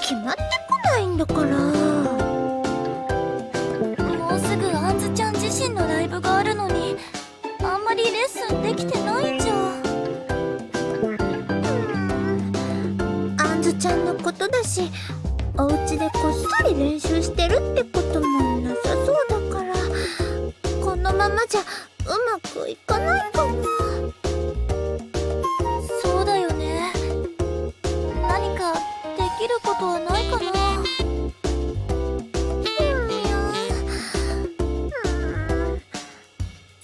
決まってこないんだから。もうすぐあんずちゃん自身のライブがあるのに、あんまりレッスンできてないんじゃ。あんずちゃんのことだし、お家でこっそり練習してるってこともなさそうだから、このままじゃうまくいかないかも。そうだよね。何かできることはないかな。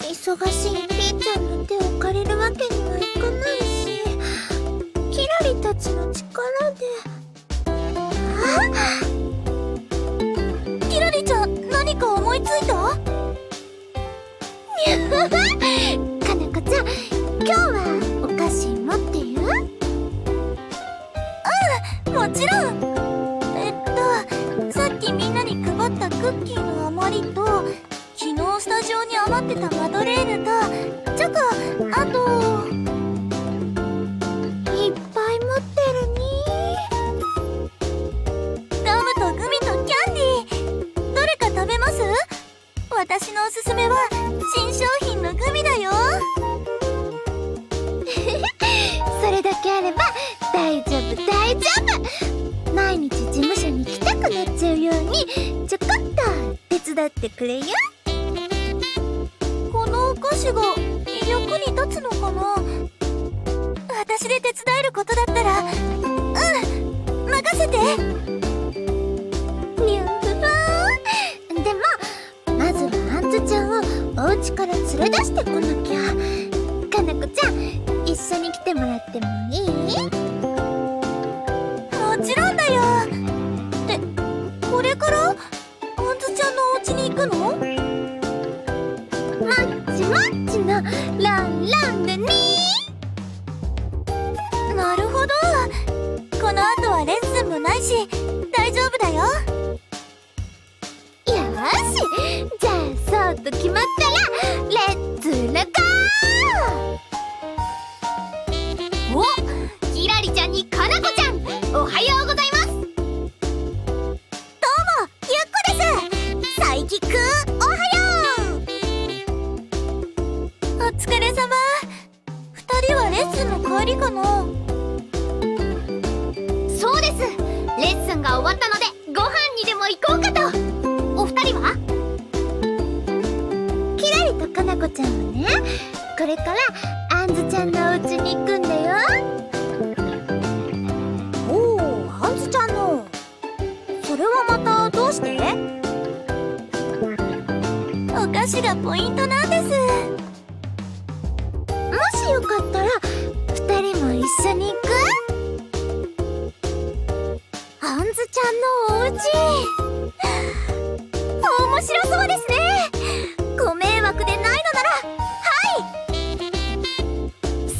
忙しいピーちゃんの手を借りるわけにはいかないし、キラリたちの力で。キラリちゃん、何か思いついた？かなこちゃん、今日はお菓子持ってる？もちろん。さっきみんなに配ったクッキーの余りと、昨日スタジオに余ってたマドレーヌとチョコ、あといっぱい持ってるね。ガムとグミとキャンディー、どれか食べます？私のおすすめは新商品のグミだよ。それだけあれば大丈夫大丈夫。毎日事務所に来たくなっちゃうようにちょこっと手伝ってくれよ。このお菓子が役に立つのかな？私で手伝えることだったら、任せて。ニューフフー。でもまずはあんずちゃんをお家から連れ出してこなきゃ。かなこちゃん、一緒に来てもらってもいい？もちろんだよ。ってこれからあんずちゃんのお家に行くの？もっちもっちのランランでね。なるほど。この後はレッスンもないし大丈夫だよ。よし、じゃあそうと決まったらレッツラゴー。お、キラリちゃんにかなこちゃん、おはようございます。どうも、ゆっこです。サイキックおはよう。お疲れ様。二人はレッスンの帰りかな？そうです。レッスンが終わったのでご飯にでも行こうかと。お二人は？キラリとかなこちゃんはね、これからあんずちゃんのお家に行くんだよ。おお、あんずちゃんの。それはまたどうして？お菓子がポイントなんです。もしよかったら二人も一緒に行く？あんずちゃんのお家。面白そうですね。ご迷惑でないのなら、はい。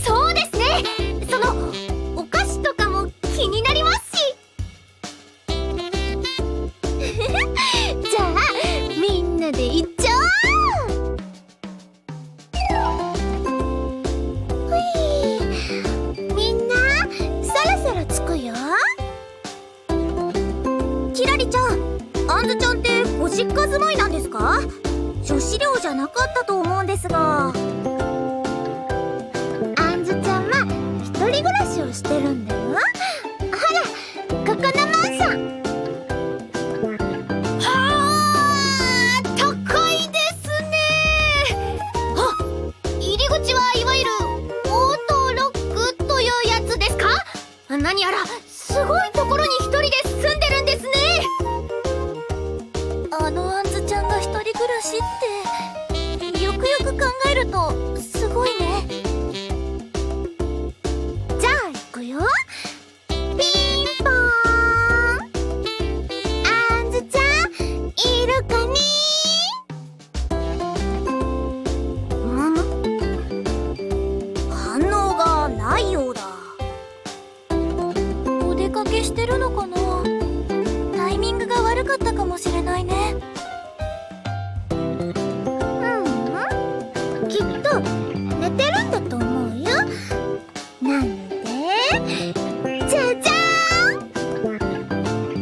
そうですね。そのお菓子とかも気になりますし。じゃあみんなで行っちゃおう。ほい、みんなそろそろ着くよ。キラリちゃん、あんずちゃんってご実家住まいなんですか？女子寮じゃなかったと思うんですが。あんずちゃんは一人暮らしをしてるんだよ。ほら、ここのマンション。はあ、高いですね。あ、入り口はいわゆるオートロックというやつですか？何やらすごいところに一人で住んでるんですね。あのあんずちゃんが一人暮らしって、よくよく考えるとすごいね。じゃあ行くよ。ピンポーン。あんずちゃんいるかね？反応がないようだ。お出かけしてるのかな？タイミングが悪かったかもしれないね。きっと寝てるんだと思うよ。なので、じゃじゃーん。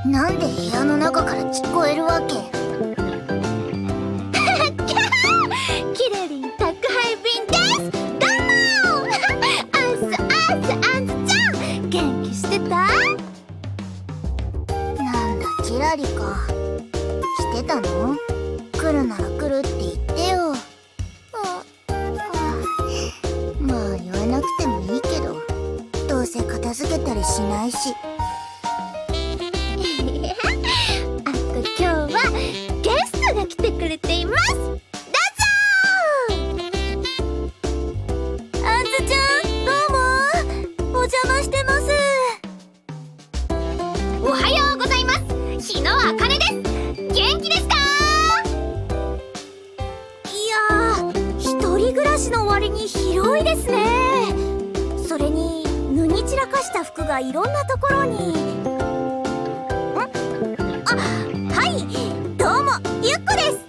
なんで部屋の中から聞こえるわけ？キラリン宅配便です。どうもあんずちゃん、元気してた？なんだキラリか。来てたの？来るなら来るって言ってよ。まあ言わなくてもいいけど、どうせ片付けたりしないし。あと今日はゲストが来てくれています。どうぞ。あんずちゃん、どうもお邪魔してます。おはようございます。日野あかねです。元気ですか？いやー、一人暮らしの割に広いですね。それに脱ぎ散らかした服がいろんなところに。あ、はい、どうもゆっこです。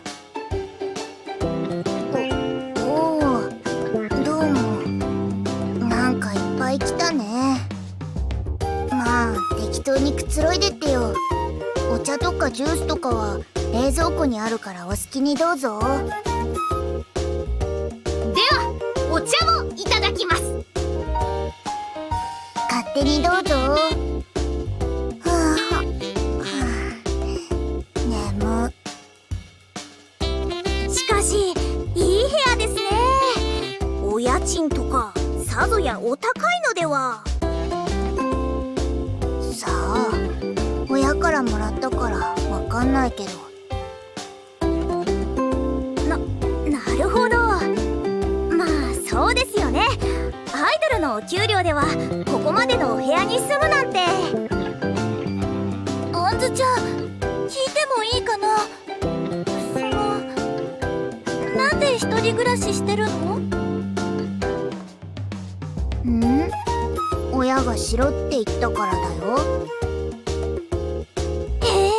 おお、どうも。なんかいっぱい来たね。まあ適当にくつろいでってよ。お茶とかジュースとかは冷蔵庫にあるからお好きにどうぞ。ではお茶をいただきます。勝手にどうぞ。はあ、眠。しかしいい部屋ですね。お家賃とかさぞやお高いのでは。さあ、親からもらったからわかんないけど。なるほど。まあそうですよね。アイドルのお給料ではここまでのお部屋に住むなんて。あんずちゃん、聞いてもいいかな？なんで一人暮らししてるの？ん？親がしろって言ったからだよ。へえ、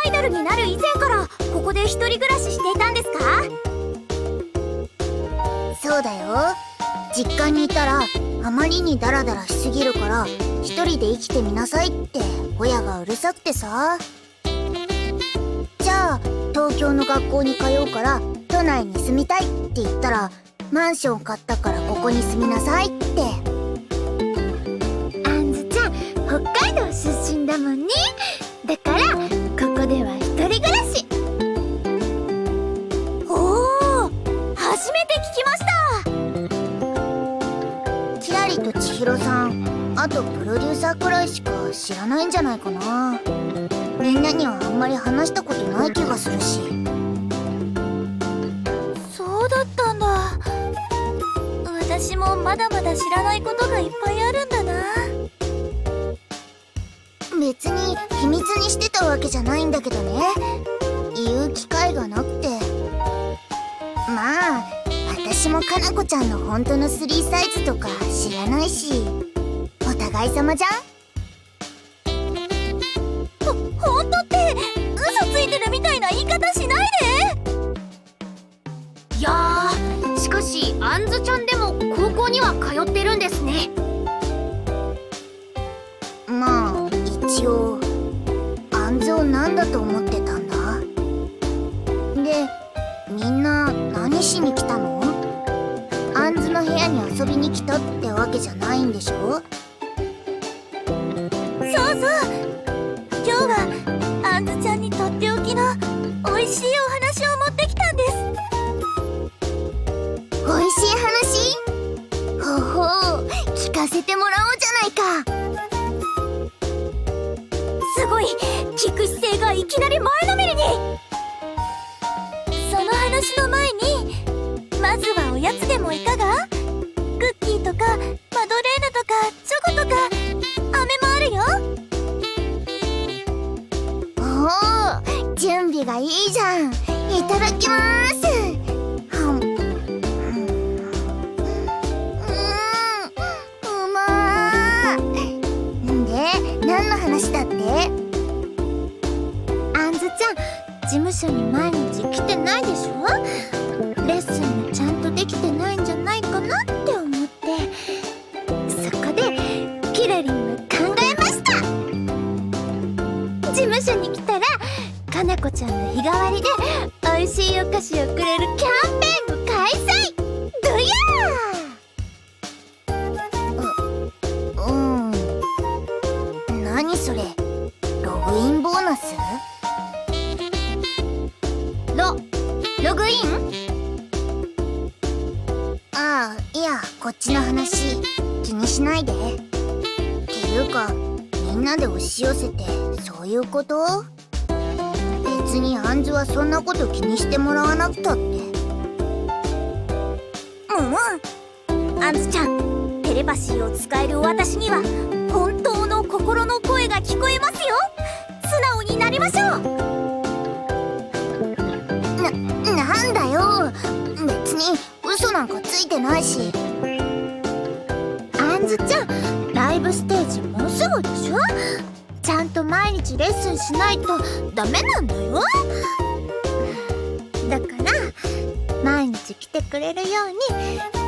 アイドルになる以前からここで一人暮らししていたんですか？そうだよ。実家にいたらあまりにダラダラしすぎるから一人で生きてみなさいって親がうるさくてさ。じゃあ東京の学校に通うから都内に住みたいって言ったらマンション買ったからここに住みなさいって。あんずちゃん北海道出身だもんね。だからここでは一人暮らし。おお、初めて聞きました。キラリと千尋さん、あとプロデューサーくらいしか知らないんじゃないかな。みんなにはあんまり話したことない気がするし。そうだったんだ。私もまだまだ知らないことがいっぱいあるんだな。別に秘密にしてたわけじゃないんだけどね。言う機会がなくて。まあ私もかなこちゃんの本当の3サイズとか知らないし、お互い様じゃん。本当って嘘ついてるみたいな言い方しないで。いやー、しかしあんずちゃんでも高校には通ってるんですね。まあ一応あんずをなんだと思ってたんだ。で、みんな何しに来たの？あんずの部屋に遊びに来たってわけじゃないんでしょ？そうそう、今日はあんずちゃんにとっておきのおいしいお話を持ってきたんです。おいしい話？ほほう、聞かせてもらおうじゃないか。すごい、聞く姿勢がいきなり前のめりに。その話の前にまずはおやつでもいかが？クッキーとかマドレーヌとかチョコとか飴もあるよ。おお、準備がいいじゃん。いただきまーす。うまー。で、何の話だって？あんずちゃん、事務所に毎日来てないでしょ？レッスンもちゃんとできてないんじゃないかなって思って、そこでキラリンが考えました。こちゃんの日替わりで美味しいお菓子をくれるキャンペーンを開催ドヤー。何それ、ログインボーナス？ログイン？ああ、いや、こっちの話気にしないで。っていうか、みんなで押し寄せてそういうこと？別にアンズはそんなこと気にしてもらわなくたって。アンズちゃん、テレパシーを使える私には本当の心の声が聞こえますよ。素直になりましょう。なんだよ、別に嘘なんかついてないし。アンズちゃん、ライブステージもうすぐでしょ。ちゃんと毎日レッスンしないとダメなんだよ。だから毎日来てくれるように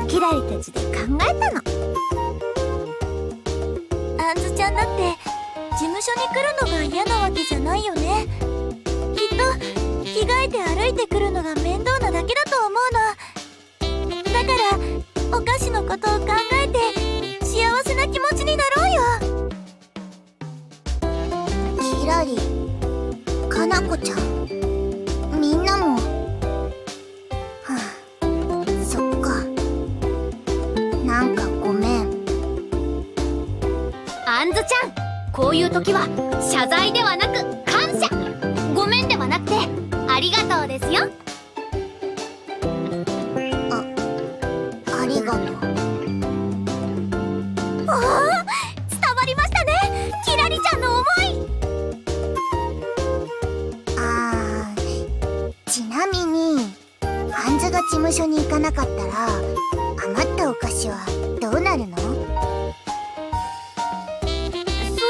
キラリたちで考えたの。アンズちゃんだって事務所に来るのが嫌なわけじゃないよね。きっと着替えて歩いてくるのが面倒なだけだと思うの。だからお菓子のことを考えて幸せな気持ちになろうよ。キラリ、かなこちゃん、みんなも。はあ、そっか。なんかごめん。アンズちゃん、こういう時は謝罪ではなく感謝、ごめんではなくてありがとうですよ。ありがとう。おお、伝わりましたね、キラリちゃんの思い。ちなみにアンズが事務所に行かなかったら余ったお菓子はどうなるの？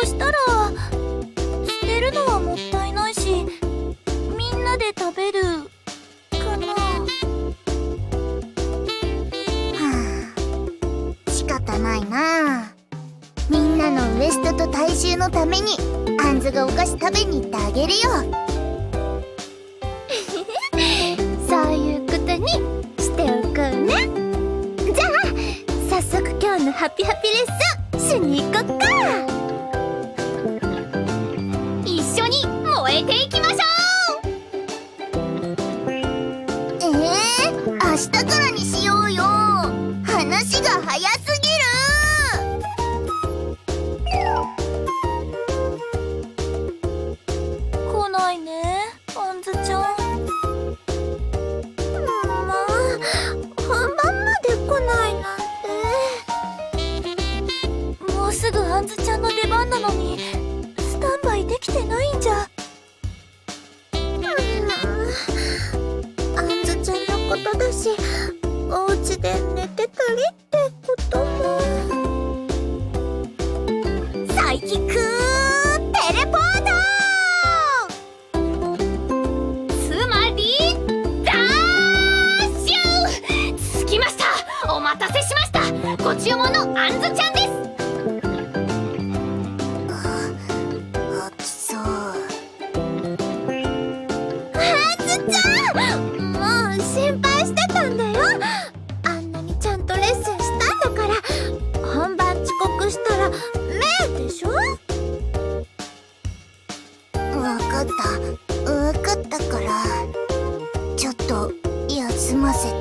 そしたら捨てるのはもったいないし、みんなで食べるかな。仕方ないな。みんなのウエストと体重のためにアンズがお菓子食べに行ってあげるよ。そういうことにしておこうね。じゃあ早速今日のハピハピレッスンしに行こっか。一緒に燃えていきましょう。明日からにしようよ。話が早すぎる。来ないね、アンズちゃん。まあ、本番まで来ないなんて。もうすぐアンズちゃんの出番なのにスタンバイできてないんじゃ。アンズちゃんのことだし、お家で寝てたりってことも。サイキックテレポート。つまりダッシュ。着きました。お待たせしました。ご注文のアンズちゃんです。起きそう。アンズちゃん、もう心配してたんだよ。あんなにちゃんとレッスンしたんだから。本番遅刻したらメイでしょ。わかったからちょっと休ませて。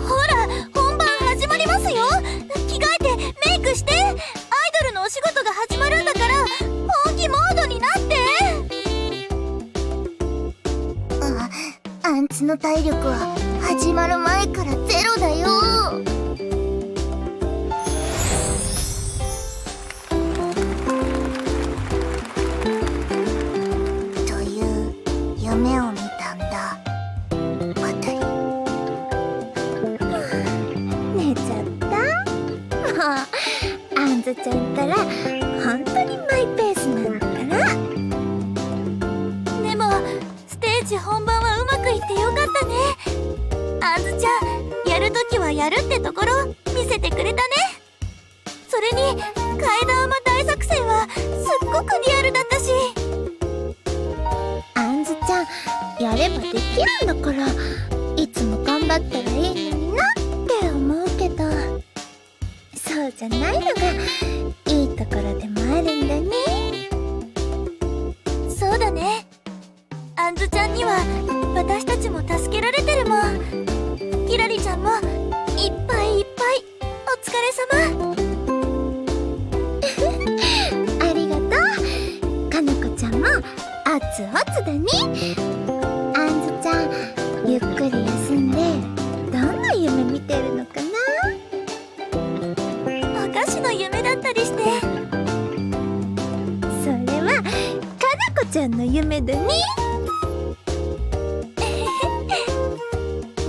ほら、本番始まりますよ。着替えてメイクして、アイドルのお仕事が始まるんだから本気モードになって。アンツの体力は始まる前からゼロだよ。という夢を見たんだ、あたり。寝ちゃった。もうアンズちゃんったら本当にマイペースなんだから。でもステージ本番はうまくいってよかったね。アンズちゃん、やるときはやるってところ見せてくれたね。それに替え玉大作戦はすっごくリアルだったし。ろんだから、いつも頑張ったらいいのになって思うけど、そうじゃないのがいいところでもあるんだね。そうだね。あんずちゃんには私たちも助けられてるもん。きらりちゃんもいっぱいいっぱいお疲れ様。ありがとう。かなこちゃんもおつおつだね。あんずちゃん、ゆっくり休んでどんな夢見てるのかな。お菓子の夢だったりして。それはかなこちゃんの夢だね。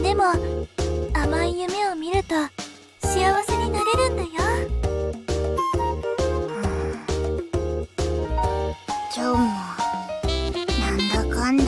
でも甘い夢を見ると幸せになれるんだよ。今日もなんだかんだ